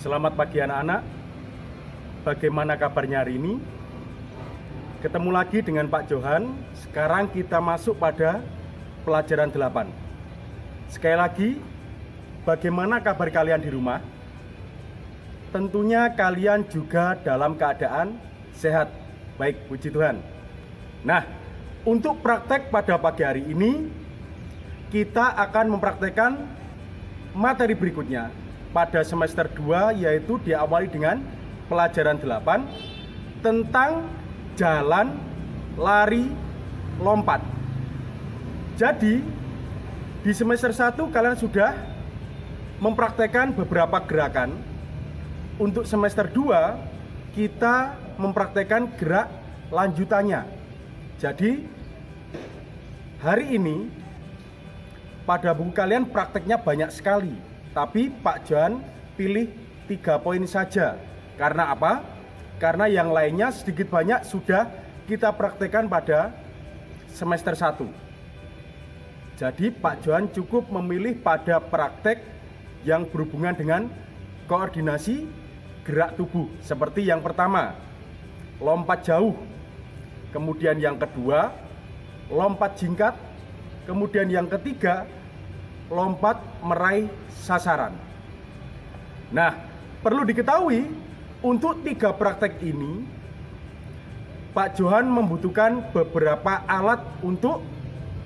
Selamat pagi anak-anak. Bagaimana kabarnya hari ini? Ketemu lagi dengan Pak Johan. Sekarang kita masuk pada pelajaran 8. Sekali lagi, bagaimana kabar kalian di rumah? Tentunya kalian juga dalam keadaan sehat. Baik, puji Tuhan. Nah, untuk praktek pada pagi hari ini, kita akan mempraktekkan materi berikutnya pada semester 2, yaitu diawali dengan pelajaran 8 tentang jalan, lari, lompat. Jadi di semester 1 kalian sudah mempraktekkan beberapa gerakan. Untuk semester 2 kita mempraktekkan gerak lanjutannya. Jadi hari ini pada buku kalian prakteknya banyak sekali, tapi Pak Johan pilih 3 poin saja. Karena apa? Karena yang lainnya sedikit banyak sudah kita praktekkan pada semester 1. Jadi Pak Johan cukup memilih pada praktek yang berhubungan dengan koordinasi gerak tubuh. Seperti yang pertama, lompat jauh. Kemudian yang kedua, lompat jingkat. Kemudian yang ketiga, lompat meraih sasaran. Nah, perlu diketahui, untuk 3 praktek ini Pak Johan membutuhkan beberapa alat untuk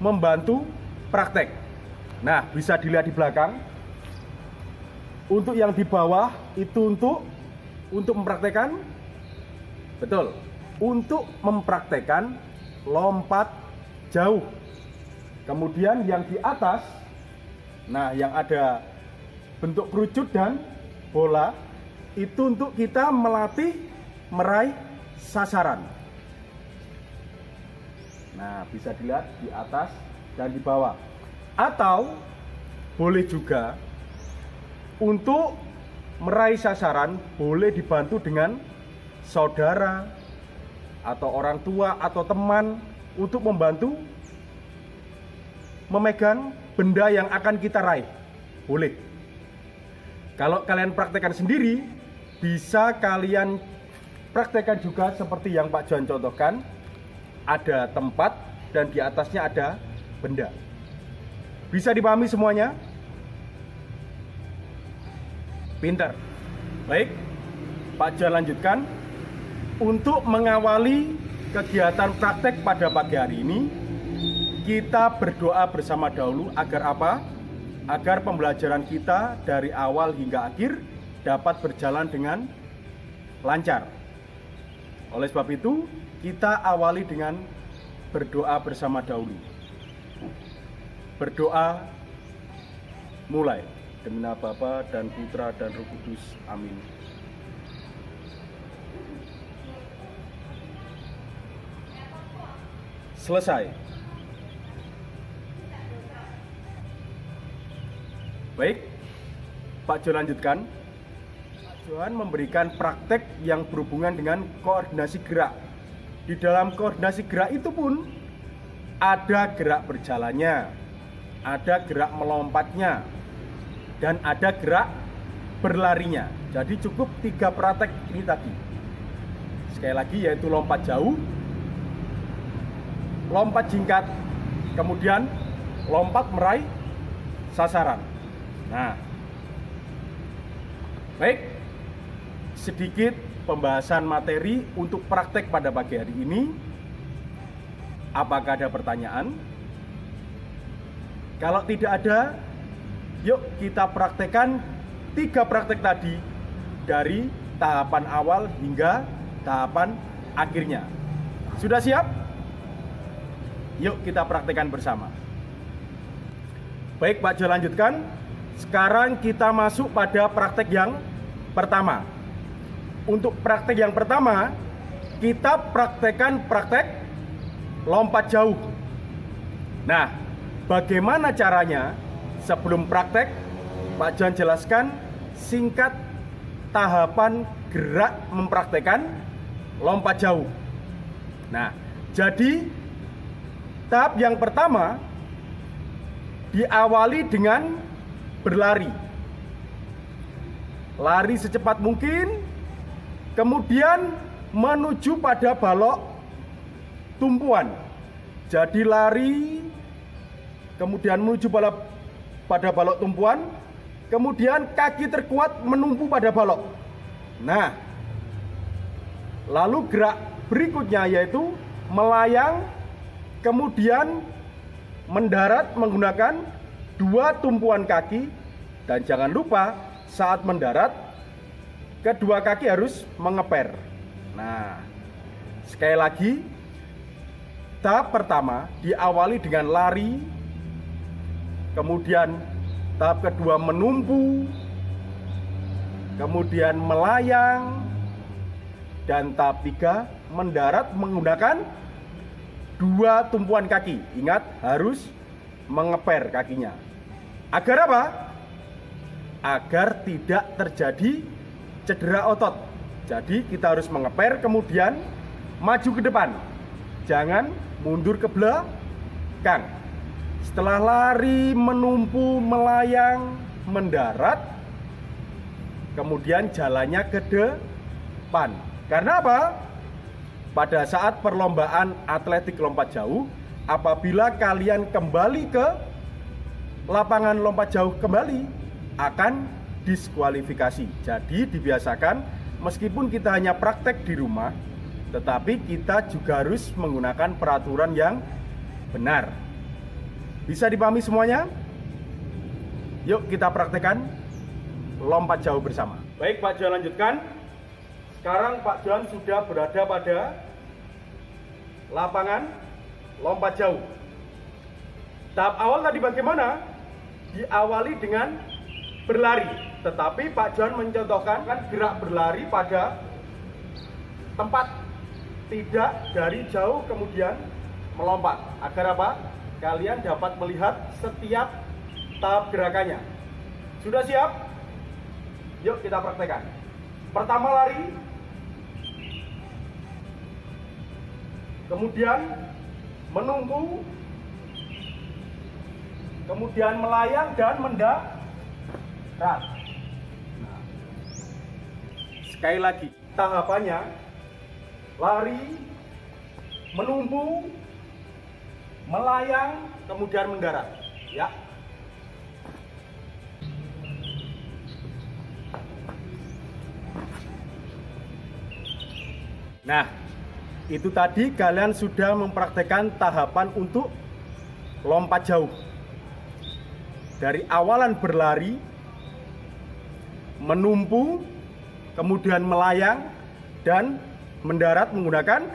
membantu praktek. Nah, bisa dilihat di belakang. Untuk yang di bawah itu untuk mempraktekkan, betul, untuk mempraktekkan lompat jauh. Kemudian yang di atas, nah yang ada bentuk kerucut dan bola, itu untuk kita melatih meraih sasaran. Nah, bisa dilihat di atas dan di bawah. Atau boleh juga untuk meraih sasaran boleh dibantu dengan saudara atau orang tua atau teman untuk membantu memegang benda yang akan kita raih. Boleh. Kalau kalian praktekkan sendiri, bisa kalian praktekkan juga seperti yang Pak Johan contohkan. Ada tempat dan di atasnya ada benda. Bisa dipahami semuanya? Pintar. Baik, Pak Johan lanjutkan. Untuk mengawali kegiatan praktek pada pagi hari ini, kita berdoa bersama dahulu agar apa? Agar pembelajaran kita dari awal hingga akhir dapat berjalan dengan lancar. Oleh sebab itu, kita awali dengan berdoa bersama dahulu. Berdoa mulai. Demi nama Bapa dan Putra dan Roh Kudus. Amin. Selesai. Baik, Pak Jo lanjutkan. Pak Johan memberikan praktek yang berhubungan dengan koordinasi gerak. Di dalam koordinasi gerak itu pun ada gerak berjalannya, ada gerak melompatnya, dan ada gerak berlarinya. Jadi cukup 3 praktek ini tadi. Sekali lagi, yaitu lompat jauh, lompat jingkat, kemudian lompat meraih sasaran. Nah, baik, sedikit pembahasan materi untuk praktek pada pagi hari ini. Apakah ada pertanyaan? Kalau tidak ada, yuk kita praktekkan 3 praktek tadi dari tahapan awal hingga tahapan akhirnya. Sudah siap? Yuk kita praktekkan bersama. Baik, Pak Jo lanjutkan. Sekarang kita masuk pada praktek yang pertama. Untuk praktek yang pertama, kita praktekkan praktek lompat jauh. Nah, bagaimana caranya? Sebelum praktek, Pak Johan jelaskan singkat tahapan gerak mempraktekkan lompat jauh. Nah, jadi tahap yang pertama diawali dengan berlari. lari secepat mungkin, kemudian menuju pada balok tumpuan. Jadi lari, kemudian menuju pada balok tumpuan, kemudian kaki terkuat menumpu pada balok. Nah, lalu gerak berikutnya yaitu melayang, kemudian mendarat menggunakan dua tumpuan kaki. Dan jangan lupa saat mendarat, kedua kaki harus mengeper. Nah, sekali lagi, tahap pertama diawali dengan lari, kemudian tahap kedua menumpu, kemudian melayang, dan tahap 3 mendarat menggunakan dua tumpuan kaki. Ingat, harus mengeper kakinya. Agar apa? Agar tidak terjadi cedera otot. Jadi kita harus mengeper, kemudian maju ke depan. Jangan mundur ke belakang. Setelah lari, menumpu, melayang, mendarat, kemudian jalannya ke depan. Karena apa? Pada saat perlombaan atletik lompat jauh, apabila kalian kembali ke lapangan lompat jauh kembali, akan diskualifikasi. Jadi dibiasakan, meskipun kita hanya praktek di rumah, tetapi kita juga harus menggunakan peraturan yang benar. Bisa dipahami semuanya? Yuk kita praktekkan lompat jauh bersama. Baik, Pak Johan lanjutkan. Sekarang Pak Johan sudah berada pada lapangan lompat jauh. Tahap awal tadi bagaimana? Diawali dengan berlari. Tetapi Pak Johan mencontohkan gerak berlari pada tempat, tidak dari jauh kemudian melompat. Agar apa? Kalian dapat melihat setiap tahap gerakannya. Sudah siap? Yuk kita praktekkan. Pertama lari, kemudian menumpu, kemudian melayang dan mendarat. Nah, sekali lagi tahapannya: lari, menumpu, melayang, kemudian mendarat. Ya. Nah, itu tadi kalian sudah mempraktekkan tahapan untuk lompat jauh. Dari awalan berlari, menumpu, kemudian melayang, dan mendarat menggunakan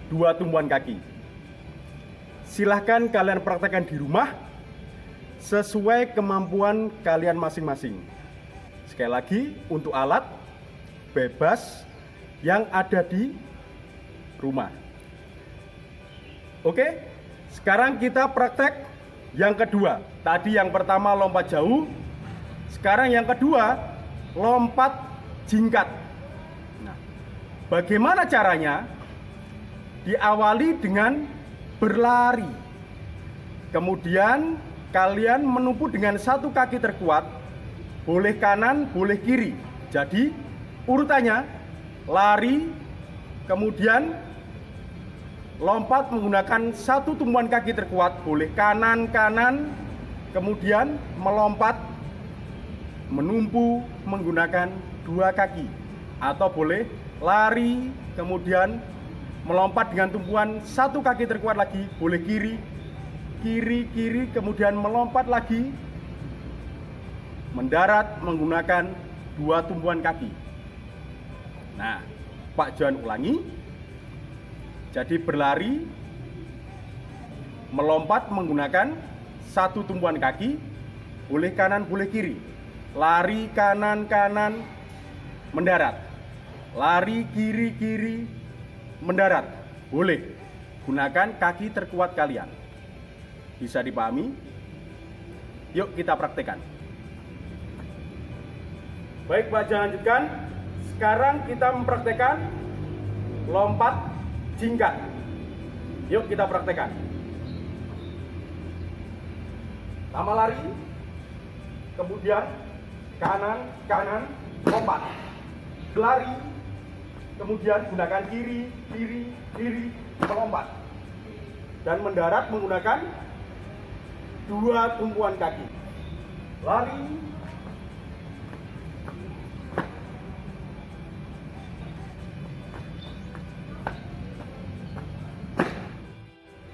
dua tumpuan kaki. Silahkan kalian praktekkan di rumah sesuai kemampuan kalian masing-masing. Sekali lagi, untuk alat bebas yang ada di rumah. Oke, sekarang kita praktek yang kedua. Tadi yang pertama lompat jauh, sekarang yang kedua lompat jingkat. Nah, bagaimana caranya? Diawali dengan berlari, kemudian kalian menumpu dengan satu kaki terkuat, boleh kanan, boleh kiri. Jadi urutannya lari, kemudian lompat menggunakan satu tumpuan kaki terkuat, boleh kanan, kemudian melompat menumpu menggunakan dua kaki, atau boleh lari, kemudian melompat dengan tumpuan satu kaki terkuat lagi, boleh kiri, kemudian melompat lagi, mendarat menggunakan dua tumpuan kaki. Nah, Pak Johan ulangi. Jadi berlari, melompat menggunakan satu tumpuan kaki, boleh kanan, boleh kiri. Lari kanan, mendarat. Lari kiri, mendarat. Boleh. Gunakan kaki terkuat kalian. Bisa dipahami? Yuk kita praktekkan. Baik, Pak Johan lanjutkan. Sekarang kita mempraktekkan lompat jingkat. Yuk kita praktekkan. Pertama lari, kemudian kanan, lompat, berlari, kemudian gunakan kiri, kiri, kiri, melompat, dan mendarat menggunakan dua tumpuan kaki. Lari,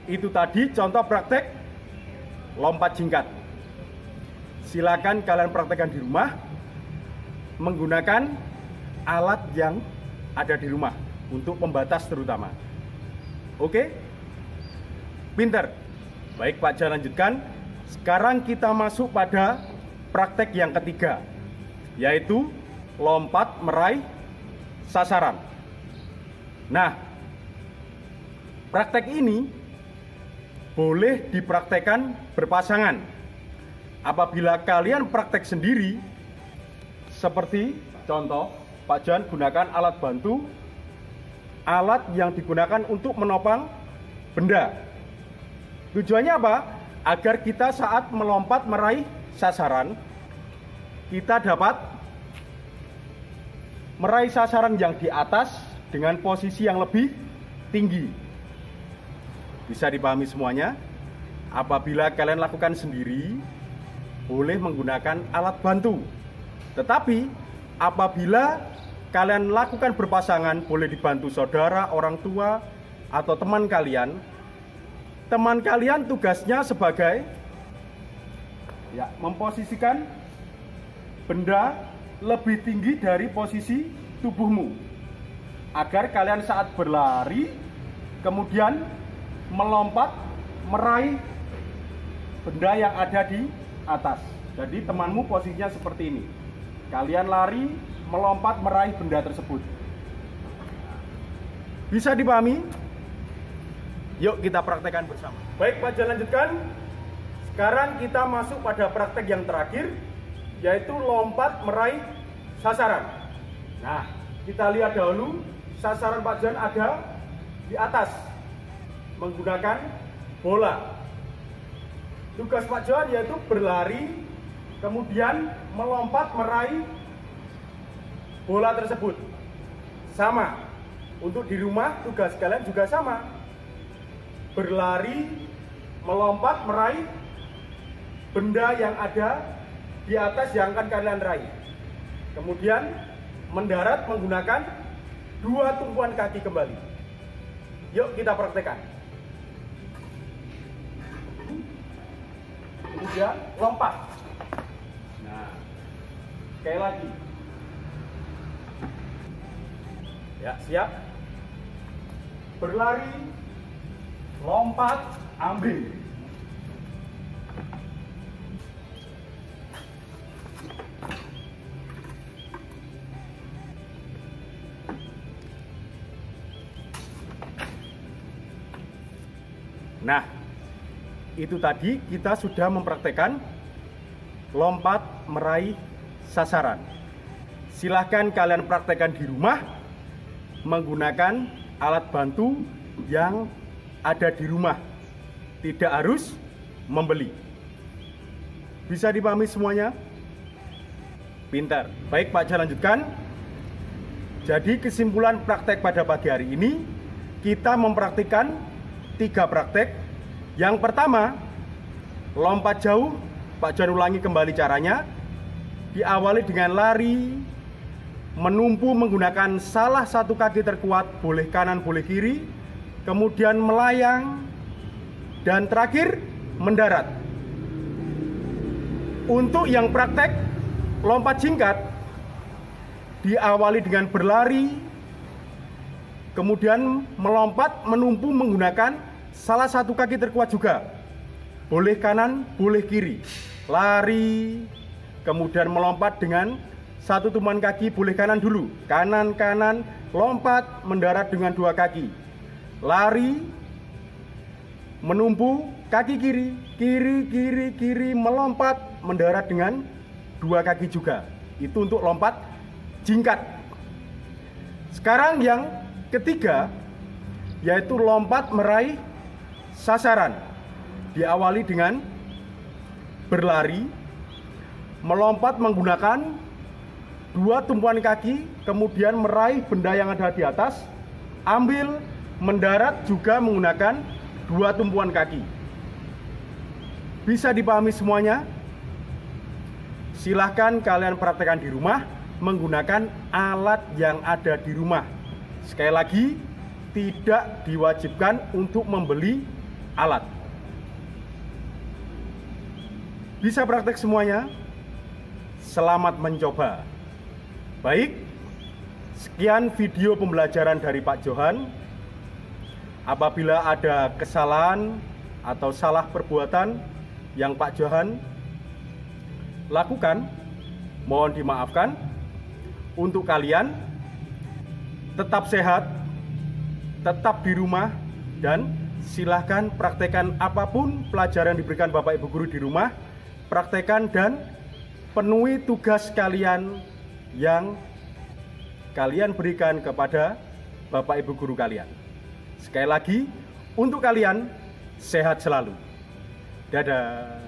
itu tadi contoh praktek lompat jingkat. Silakan kalian praktekkan di rumah menggunakan alat yang ada di rumah untuk pembatas terutama. Oke? Pinter. Baik Pak Jan, lanjutkan. Sekarang kita masuk pada praktek yang ketiga, yaitu lompat meraih sasaran. Nah, praktek ini boleh dipraktekkan berpasangan. Apabila kalian praktek sendiri, seperti contoh Pak Jan gunakan alat bantu, alat yang digunakan untuk menopang benda. Tujuannya apa? Agar kita saat melompat meraih sasaran, kita dapat meraih sasaran yang di atas dengan posisi yang lebih tinggi. Bisa dipahami semuanya? Apabila kalian lakukan sendiri, boleh menggunakan alat bantu. Tetapi apabila kalian lakukan berpasangan, boleh dibantu saudara, orang tua, atau teman kalian. Teman kalian tugasnya sebagai memposisikan benda lebih tinggi dari posisi tubuhmu, agar kalian saat berlari kemudian melompat meraih benda yang ada di atas. Jadi temanmu posisinya seperti ini. Kalian lari, melompat meraih benda tersebut. Bisa dipahami? Yuk kita praktekkan bersama. Baik Pak Jan, lanjutkan. Sekarang kita masuk pada praktek yang terakhir, yaitu lompat meraih sasaran. Nah, kita lihat dahulu sasaran Pak Jan ada di atas menggunakan bola. Tugas Pak Jan yaitu berlari, kemudian melompat meraih bola tersebut. Sama, untuk di rumah tugas kalian juga sama. Berlari, melompat meraih benda yang ada di atas yang akan kalian raih. Kemudian mendarat menggunakan dua tumpuan kaki kembali. Yuk kita praktekkan. Kemudian lompat. Nah, sekali lagi. Ya, siap. Berlari, lompat, ambil. Nah, itu tadi kita sudah mempraktekkan lompat meraih sasaran. Silahkan kalian praktekkan di rumah menggunakan alat bantu yang ada di rumah. Tidak harus membeli. Bisa dipahami semuanya? Pintar. Baik Pak Jan, lanjutkan. Jadi kesimpulan praktek pada pagi hari ini, kita mempraktikkan 3 praktek. Yang pertama, lompat jauh. Pak Jan ulangi kembali caranya. Diawali dengan lari, menumpu menggunakan salah satu kaki terkuat, boleh kanan boleh kiri, kemudian melayang, dan terakhir mendarat. Untuk yang praktek lompat jingkat, diawali dengan berlari, kemudian melompat menumpu menggunakan salah satu kaki terkuat juga, boleh kanan boleh kiri. Lari, kemudian melompat dengan satu tumpuan kaki, boleh kanan dulu, kanan kanan, lompat mendarat dengan dua kaki. Lari, menumpu kaki kiri, kiri kiri kiri, melompat mendarat dengan dua kaki juga. Itu untuk lompat jingkat. Sekarang yang ketiga, yaitu lompat meraih sasaran. Diawali dengan berlari, melompat menggunakan 2 tumpuan kaki, kemudian meraih benda yang ada di atas, ambil, mendarat juga menggunakan 2 tumpuan kaki. Bisa dipahami semuanya? Silahkan kalian praktekkan di rumah menggunakan alat yang ada di rumah. Sekali lagi, tidak diwajibkan untuk membeli alat. Bisa praktek semuanya? Selamat mencoba. Baik, sekian video pembelajaran dari Pak Johan. Apabila ada kesalahan atau salah perbuatan yang Pak Johan lakukan, mohon dimaafkan. Untuk kalian, tetap sehat, tetap di rumah, dan silahkan praktekkan apapun pelajaran yang diberikan Bapak Ibu Guru di rumah. Praktekkan dan penuhi tugas kalian yang kalian berikan kepada Bapak Ibu Guru kalian. Sekali lagi, untuk kalian, sehat selalu. Dadah.